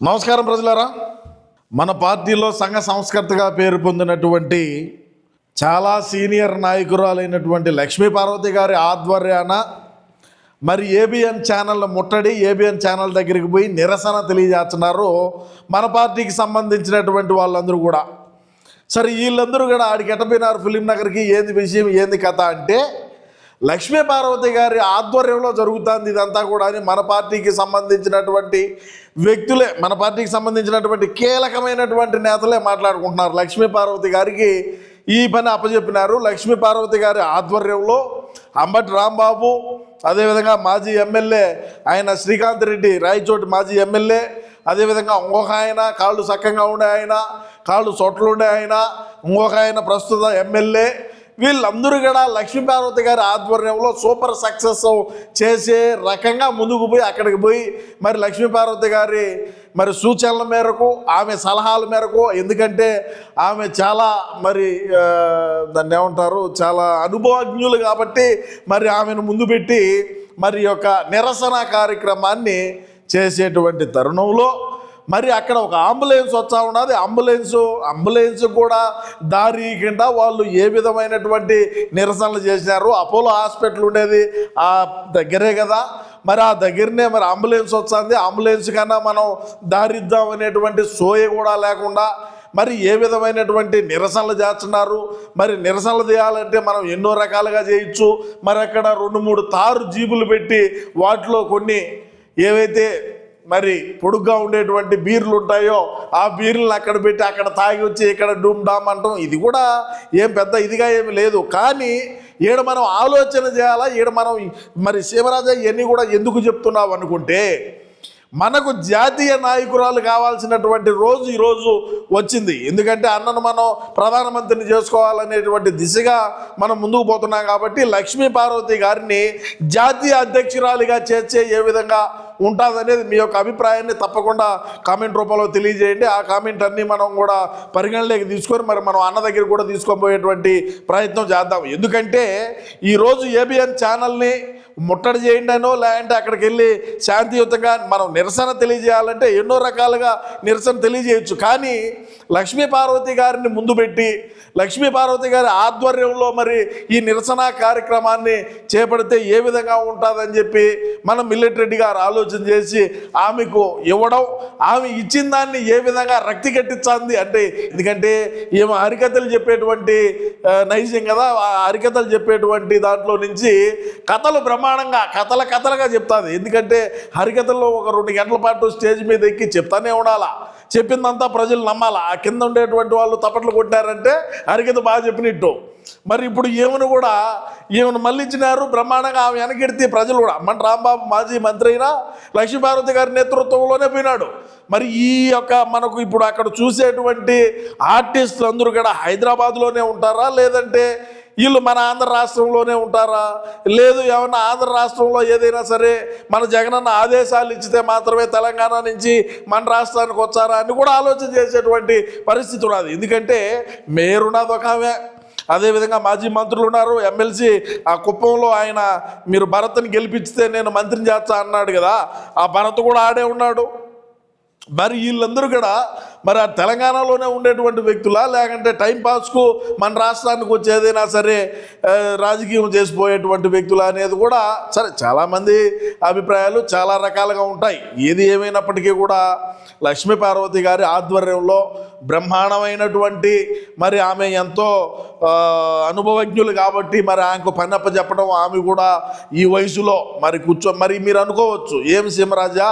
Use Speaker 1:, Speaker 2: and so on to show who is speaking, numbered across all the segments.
Speaker 1: నమస్కారం ప్రజలారా. మన పార్టీలో సంఘ సంస్కర్తగా పేరు పొందినటువంటి చాలా సీనియర్ నాయకురాలైనటువంటి లక్ష్మీ పార్వతి గారి ఆధ్వర్యాన మరి ఏబిఎన్ ఛానల్ ముట్టడి, ఏబిఎన్ ఛానల్ దగ్గరికి పోయి నిరసన తెలియజేస్తున్నారు మన పార్టీకి సంబంధించినటువంటి వాళ్ళందరూ కూడా. సరే, వీళ్ళందరూ కూడా ఆడికి ఎట్టపోయినారు ఫిలిం నగర్కి, ఏంది విషయం, ఏంది కథ అంటే లక్ష్మీ పార్వతి గారి ఆధ్వర్యంలో జరుగుతుంది ఇదంతా కూడా అని మన పార్టీకి సంబంధించినటువంటి వ్యక్తులే, మన పార్టీకి సంబంధించినటువంటి కీలకమైనటువంటి నేతలే మాట్లాడుకుంటున్నారు. లక్ష్మీ పార్వతి గారికి ఈ పని అప్పచెప్పినారు. లక్ష్మీ పార్వతి గారి ఆధ్వర్యంలో అంబటి రాంబాబు, అదేవిధంగా మాజీ ఎమ్మెల్యే ఆయన శ్రీకాంత్ రెడ్డి, రాయచోటి మాజీ ఎమ్మెల్యే, అదేవిధంగా ఇంకొక ఆయన కాళ్ళు చక్కగా ఉండే ఆయన, కాళ్ళు చోట్లు ఉండే ఆయన, ఇంకొక ఆయన ప్రస్తుత ఎమ్మెల్యే, వీళ్ళందరూ కూడా లక్ష్మీ పార్వతి గారి ఆధ్వర్యంలో సూపర్ సక్సెస్ చేసే రకంగా ముందుకు పోయి అక్కడికి పోయి మరి లక్ష్మీ పార్వతి గారి మరి సూచనల మేరకు, ఆమె సలహాల మేరకు, ఎందుకంటే ఆమె చాలా మరి దాన్ని ఏమంటారు, చాలా అనుభవజ్ఞులు కాబట్టి మరి ఆమెను ముందు పెట్టి మరి యొక్క నిరసన కార్యక్రమాన్ని చేసేటువంటి తరుణంలో మరి అక్కడ ఒక అంబులెన్స్ వచ్చా ఉన్నది. అంబులెన్స్ కూడా దారి కింద వాళ్ళు ఏ విధమైనటువంటి నిరసనలు చేసినారు. అపోలో హాస్పిటల్ ఉండేది ఆ దగ్గరే కదా, మరి ఆ దగ్గరనే మరి అంబులెన్స్ వచ్చింది. అంబులెన్స్ కన్నా మనం దారిద్దాం అనేటువంటి సోయ కూడా లేకుండా మరి ఏ విధమైనటువంటి నిరసనలు చేస్తున్నారు. మరి నిరసనలు చేయాలంటే మనం ఎన్నో రకాలుగా చేయొచ్చు. మరి అక్కడ 2-3 తారు జీబులు పెట్టి వాటిలో కొన్ని ఏవైతే మరి పొడుగ్గా ఉండేటువంటి బీర్లు ఉంటాయో ఆ బీర్లను అక్కడ పెట్టి అక్కడ తాగి వచ్చి ఇక్కడ డూమ్ డామ్ అంటాం. ఇది కూడా ఏం పెద్ద ఇదిగా ఏమి లేదు. కానీ ఈడ మనం ఆలోచన చేయాలా, ఈడ మనం మరి శివరాజా ఇవన్నీ కూడా ఎందుకు చెప్తున్నావు అనుకుంటే, మనకు జాతీయ నాయకురాలు కావాల్సినటువంటి రోజు ఈరోజు వచ్చింది. ఎందుకంటే అన్నను మనం ప్రధానమంత్రిని చేసుకోవాలనేటువంటి దిశగా మనం ముందుకు పోతున్నాం కాబట్టి లక్ష్మీ పార్వతి గారిని జాతీయ అధ్యక్షురాలిగా చేర్చే ఏ విధంగా ఉంటుందనేది మీ యొక్క అభిప్రాయాన్ని తప్పకుండా కామెంట్ రూపంలో తెలియజేయండి. ఆ కామెంట్ అన్నీ మనం కూడా పరిగణలోకి తీసుకొని మరి మనం అన్న దగ్గర కూడా తీసుకొని పోయేటువంటి ప్రయత్నం చేద్దాం. ఎందుకంటే ఈరోజు ఏబిఎన్ ఛానల్ని ముట్టడి చేయండి అనో, లేదంటే అక్కడికి వెళ్ళి శాంతియుతంగా మనం నిరసన తెలియజేయాలంటే ఎన్నో రకాలుగా నిరసన తెలియజేయచ్చు. కానీ లక్ష్మీ పార్వతి గారిని ముందు పెట్టి లక్ష్మీ పార్వతి గారి ఆధ్వర్యంలో మరి ఈ నిరసన కార్యక్రమాన్ని చేపడితే ఏ విధంగా ఉంటుందని చెప్పి మనం మిల్లెట్ గారు ఆలోచన చేసి ఆమెకు ఇవ్వడం, ఆమె ఇచ్చిన దాన్ని ఏ విధంగా రక్తి కట్టించింది అంటే, ఎందుకంటే ఈమె హరికథలు చెప్పేటువంటి నైజం కదా, ఆ హరికథలు చెప్పేటువంటి దాంట్లో నుంచి కథలు బ్రహ్మాండంగా కథలుగా చెప్తుంది. ఎందుకంటే హరికథల్లో ఒక 2 గంటల పాటు స్టేజ్ మీద ఎక్కి చెప్తానే ఉండాలా, చెప్పిందంతా ప్రజలు నమ్మాలా. ఆ కింద ఉండేటువంటి వాళ్ళు తప్పట్లు కొట్టారంటే హరికథ బాగా చెప్పినట్టు. మరి ఇప్పుడు ఈమెను మళ్ళించినారు బ్రహ్మాండంగా. ఆమె వెనకెడితే ప్రజలు కూడా, అమ్మంటి రాంబాబు మాజీ మంత్రి అయినా లక్ష్మీపార్వతి గారి నేతృత్వంలోనే పోయినాడు. మరి ఈ యొక్క మనకు ఇప్పుడు అక్కడ చూసేటువంటి ఆర్టిస్టులు అందరూ కూడా హైదరాబాద్లోనే ఉంటారా, లేదంటే వీళ్ళు మన ఆంధ్ర రాష్ట్రంలోనే ఉంటారా, లేదు ఏమన్నా ఆంధ్ర రాష్ట్రంలో ఏదైనా సరే మన జగనన్న ఆదేశాలు ఇచ్చితే మాత్రమే తెలంగాణ నుంచి మన రాష్ట్రానికి వచ్చారా అని కూడా ఆలోచన చేసేటువంటి పరిస్థితి ఉన్నది. ఎందుకంటే మేయర్ ఉన్నది ఒక ఆమె, అదేవిధంగా మాజీ మంత్రులు ఉన్నారు, ఎమ్మెల్సీ ఆ కుప్పంలో ఆయన మీరు భరత్ని గెలిపిస్తే నేను మంత్రిని చేస్తా అన్నాడు కదా, ఆ భరత్ కూడా ఆడే ఉన్నాడు. మరి వీళ్ళందరూ కూడా మరి ఆ తెలంగాణలోనే ఉండేటువంటి వ్యక్తులా, లేకంటే టైంపాస్కు మన రాష్ట్రానికి వచ్చేదైనా సరే రాజకీయం చేసిపోయేటువంటి వ్యక్తులు అనేది కూడా సరే చాలామంది అభిప్రాయాలు చాలా రకాలుగా ఉంటాయి. ఏది ఏమైనప్పటికీ కూడా లక్ష్మీ పార్వతి గారి ఆధ్వర్యంలో బ్రహ్మాండమైనటువంటి మరి ఆమె ఎంతో అనుభవజ్ఞులు కాబట్టి మరి ఆమెకు పన్నప్ప చెప్పడం, ఆమె కూడా ఈ వయసులో మరి మరి మీరు అనుకోవచ్చు ఏం సింహరాజా,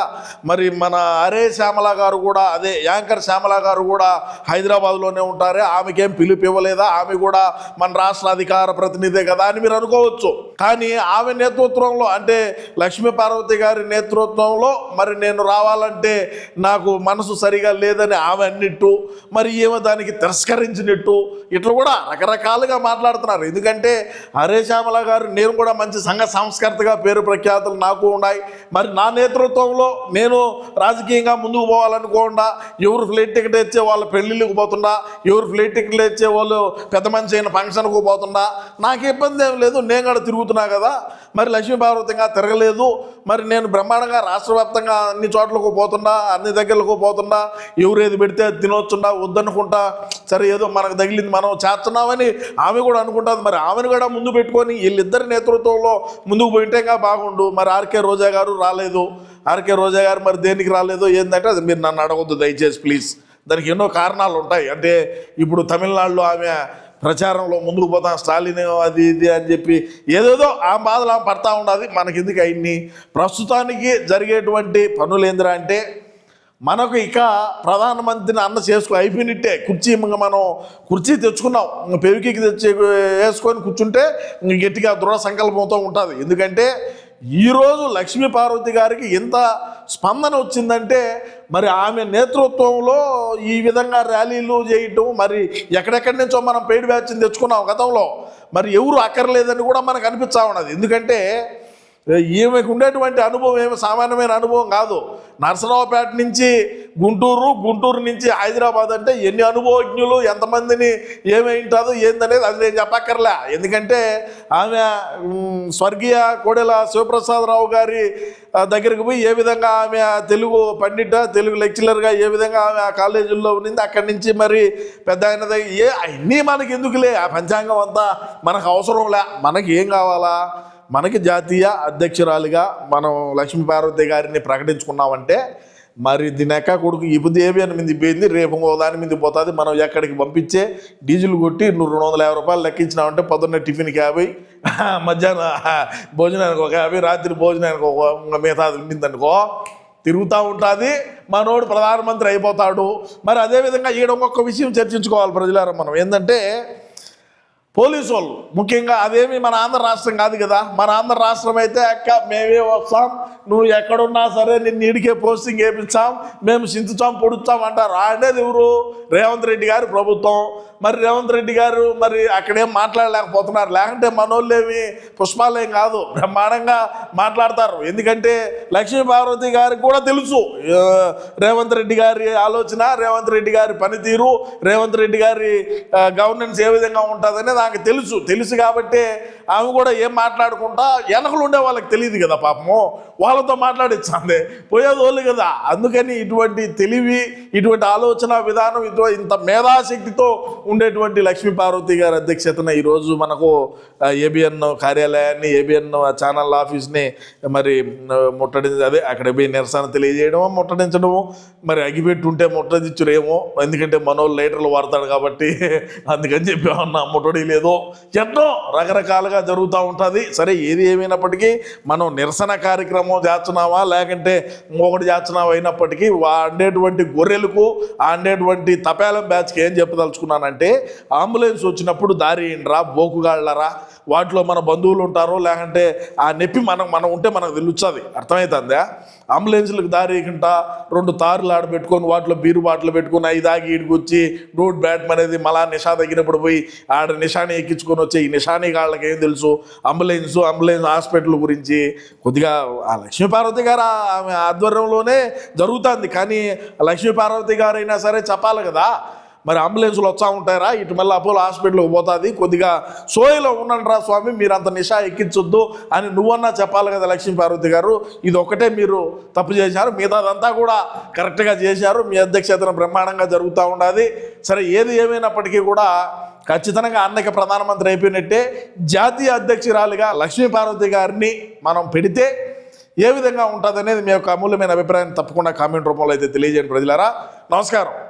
Speaker 1: మరి మన అరే శ్యామల గారు కూడా, అదే యాంకర్ శ్యామల గారు కూడా హైదరాబాద్లోనే ఉంటారే, ఆమెకేం పిలుపు ఇవ్వలేదా, ఆమె కూడా మన రాష్ట్ర అధికార ప్రతినిధే కదా అని మీరు అనుకోవచ్చు. కానీ ఆమె నేతృత్వంలో అంటే లక్ష్మీ పార్వతి గారి నేతృత్వంలో మరి నేను రావాలంటే నాకు మనసు సరిగా లేదని ఆమె అన్నిట్టు, మరి ఏమో దానికి తిరస్కరించినట్టు ఇట్లా కూడా రకరకాలుగా మాట్లాడుతున్నారు. ఎందుకంటే హరే శ్యామల గారు, నేను కూడా మంచి సంఘ సంస్కర్తగా పేరు ప్రఖ్యాతులు నాకు ఉన్నాయి. మరి నా నేతృత్వంలో నేను రాజకీయంగా ముందుకు పోవాలనుకోకుండా ఎవరు ఫ్లైట్ టికెట్ ఇచ్చే వాళ్ళ పెళ్ళిళ్ళకి పోతుండా, ఎవరు ఫ్లైట్ టికెట్లు ఇచ్చే వాళ్ళు పెద్ద మంచి అయిన ఫంక్షన్కు పోతుండా, నాకు ఇబ్బంది ఏం లేదు, నేను కూడా తిరుగుతా అడుగుతున్నా కదా, మరి లక్ష్మీపార్వతిగా తిరగలేదు, మరి నేను బ్రహ్మాండంగా రాష్ట్ర వ్యాప్తంగా అన్ని చోట్లకు పోతున్నా, అన్ని దగ్గరకు పోతున్నా, ఎవరేది పెడితే తినొచ్చున్నా, వద్దనుకుంటా, సరే ఏదో మనకు తగిలింది మనం చేస్తున్నామని ఆమె కూడా అనుకుంటుంది. మరి ఆమెను కూడా ముందు పెట్టుకొని వీళ్ళిద్దరి నేతృత్వంలో ముందుకు పోయింటేగా బాగుండు. మరి ఆర్కే రోజా గారు రాలేదు, ఆర్కే రోజా గారు మరి దేనికి రాలేదు ఏంటంటే అది మీరు నన్ను అడగొద్దు దయచేసి ప్లీజ్. దానికి ఎన్నో కారణాలు ఉంటాయి. అంటే ఇప్పుడు తమిళనాడులో ఆమె ప్రచారంలో ముందుకు పోతాం స్టాలిన్ అది ఇది అని చెప్పి ఏదేదో ఆ బాధలు ఆమె పడతా ఉండదు. మనకెందుకు అయింది? ప్రస్తుతానికి జరిగేటువంటి పనులు ఏందిరా అంటే, మనకు ఇక ప్రధానమంత్రిని అన్న అయిపోయినట్టే. కుర్చీ మనం కుర్చీ తెచ్చుకున్నాం, పెవికి తెచ్చి వేసుకొని కూర్చుంటే గట్టిగా దృఢ సంకల్పంతో ఉంటుంది. ఎందుకంటే ఈరోజు లక్ష్మీపార్వతి గారికి ఎంత స్పందన వచ్చిందంటే, మరి ఆమె నేతృత్వంలో ఈ విధంగా ర్యాలీలు చేయటం, మరి ఎక్కడెక్కడి నుంచో మనం పెయిడ్ బ్యాచ్ని తెచ్చుకున్నాం గతంలో, మరి ఎవరు అక్కర్లేదని కూడా మనకు అనిపిస్తూ ఉన్నది. ఎందుకంటే ఈమెకు ఉండేటువంటి అనుభవం ఏమి సామాన్యమైన అనుభవం కాదు. నరసరావుపేట నుంచి గుంటూరు నుంచి హైదరాబాద్ అంటే ఎన్ని అనుభవజ్ఞులు, ఎంతమందిని ఏమైంటుందో ఏందనేది అది నేను చెప్పక్కర్లే. ఎందుకంటే ఆమె స్వర్గీయ కోడెల శివప్రసాదరావు గారి దగ్గరికి పోయి ఏ విధంగా ఆమె తెలుగు పండిట, తెలుగు లెక్చరర్గా ఏ విధంగా ఆమె ఆ కాలేజీల్లో ఉన్నింది, అక్కడి నుంచి మరి పెద్ద అయిన అన్నీ మనకి ఎందుకులే, ఆ పంచాంగం అంతా మనకు అవసరంలే. మనకి ఏం కావాలా? మనకి జాతీయ అధ్యక్షురాలిగా మనం లక్ష్మీపార్వతి గారిని ప్రకటించుకున్నామంటే, మరి దీనెక్క కొడుకు ఇప్పుడు ఏబిఎన్ మీద పోయింది, రేపు దాని మీద పోతుంది. మనం ఎక్కడికి పంపించే డీజిల్ కొట్టి 250 రూపాయలు లెక్కించినామంటే పొద్దున్నే టిఫిన్కి 50, మధ్యాహ్నం భోజనానికి ఒక 50, రాత్రి భోజనానికి ఒక మిగతాది ఉండిందనుకో, తిరుగుతూ ఉంటుంది. మనోడు ప్రధానమంత్రి అయిపోతాడు. మరి అదేవిధంగా ఈడ ఒక్కొక్క విషయం చర్చించుకోవాలి ప్రజలారా. మనం ఏంటంటే పోలీసు వాళ్ళు ముఖ్యంగా, అదేమి మన ఆంధ్ర రాష్ట్రం కాదు కదా. మన ఆంధ్ర రాష్ట్రం అయితే అక్క మేమే వస్తాం, నువ్వు ఎక్కడున్నా సరే నిన్ను ఈడికే పోస్టింగ్ వేయించాం, మేము చించుతాం పొడుస్తాం అంటారు. అనేది ఎవరు? రేవంత్ రెడ్డి గారి ప్రభుత్వం. మరి రేవంత్ రెడ్డి గారు మరి అక్కడేం మాట్లాడలేకపోతున్నారు. లేకుంటే మనోళ్ళేమి పుష్పాలేం కాదు, బ్రహ్మాండంగా మాట్లాడతారు. ఎందుకంటే లక్ష్మీపార్వతి గారికి కూడా తెలుసు రేవంత్ రెడ్డి గారి ఆలోచన, రేవంత్ రెడ్డి గారి పనితీరు, రేవంత్ రెడ్డి గారి గవర్నెన్స్ ఏ విధంగా ఉంటుందనే నాకు తెలుసు కాబట్టి ఆమె కూడా ఏం మాట్లాడుకుంటా వెనకలు ఉండే వాళ్ళకి తెలియదు కదా పాపము, వాళ్ళతో మాట్లాడిచ్చాంది పోయేది వాళ్ళు కదా. అందుకని ఇటువంటి తెలివి, ఇటువంటి ఆలోచన విధానం, ఇంత మేధాశక్తితో ఉండేటువంటి లక్ష్మీపార్వతి గారి అధ్యక్షతన ఈరోజు మనకు ఏబిఎన్ కార్యాలయాన్ని, ఏబిఎన్ ఛానల్ ఆఫీస్ని మరి ముట్టడించి, అదే అక్కడ పోయి నిరసన తెలియజేయడమో ముట్టడించడము, మరి అగిపెట్టుంటే ముట్టదిచ్చురేమో, ఎందుకంటే మనోళ్ళు లీటర్లు వాడతాడు కాబట్టి అందుకని చెప్పి అన్నా ముట్టడి లేదో ఎన్నో రకరకాలుగా జరుగుతూ ఉంటుంది. సరే ఏది ఏమైనప్పటికీ మనం నిరసన కార్యక్రమం చేస్తున్నావా లేకంటే ఇంకొకటి చేస్తున్నావా అయినప్పటికీ ఆడేటువంటి గొర్రెలకు, ఆడేటువంటి తపేలం బ్యాచ్కి ఏం చెప్పదలుచుకున్నానంటే, అంబులెన్స్ వచ్చినప్పుడు దారి ఏంట్రా బోకుగాళ్ళరా, వాటిలో మన బంధువులు ఉంటారో లేకంటే ఆ నొప్పి మనం ఉంటే మనకు తెలుస్తుంది, అర్థమవుతుందా? అంబులెన్స్లకు దారి ఇకుంటా 2 తారులు ఆడబెట్టుకొని వాటిలో బీరు బాటలు పెట్టుకొని 5 ఆగి ఈడికి వచ్చి రోడ్ బ్యాట్ అనేది మళ్ళా నిషా తగ్గినప్పుడు పోయి ఆడ నిషాని ఎక్కించుకొని వచ్చే ఈ నిషాని వాళ్ళకి ఏం తెలుసు అంబులెన్స్ హాస్పిటల్ గురించి. కొద్దిగా ఆ లక్ష్మీపార్వతి గారు ఆమె ఆధ్వర్యంలోనే జరుగుతుంది. కానీ లక్ష్మీపార్వతి గారు అయినా సరే చెప్పాలి కదా, మరి అంబులెన్స్లు వస్తూ ఉంటారా, ఇటు మళ్ళీ అపోలో హాస్పిటల్కి పోతుంది, కొద్దిగా సోయలో ఉండండి రా స్వామి, మీరు అంత నిషా ఎక్కించొద్దు అని నువ్వన్నా చెప్పాలి కదా లక్ష్మీపార్వతి గారు. ఇది ఒకటే మీరు తప్పు చేశారు, మిగతాదంతా కూడా కరెక్ట్గా చేశారు. మీ అధ్యక్షతన బ్రహ్మాండంగా జరుగుతూ ఉన్నది. సరే ఏది ఏమైనప్పటికీ కూడా ఖచ్చితంగా అన్నకి ప్రధానమంత్రి అయిపోయినట్టే. జాతీయ అధ్యక్షురాలిగా లక్ష్మీపార్వతి గారిని మనం పెడితే ఏ విధంగా ఉంటుంది అనేది మీ యొక్క అమూల్యమైన అభిప్రాయాన్ని తప్పకుండా కామెంట్ రూపంలో అయితే తెలియజేయండి ప్రజలారా. నమస్కారం.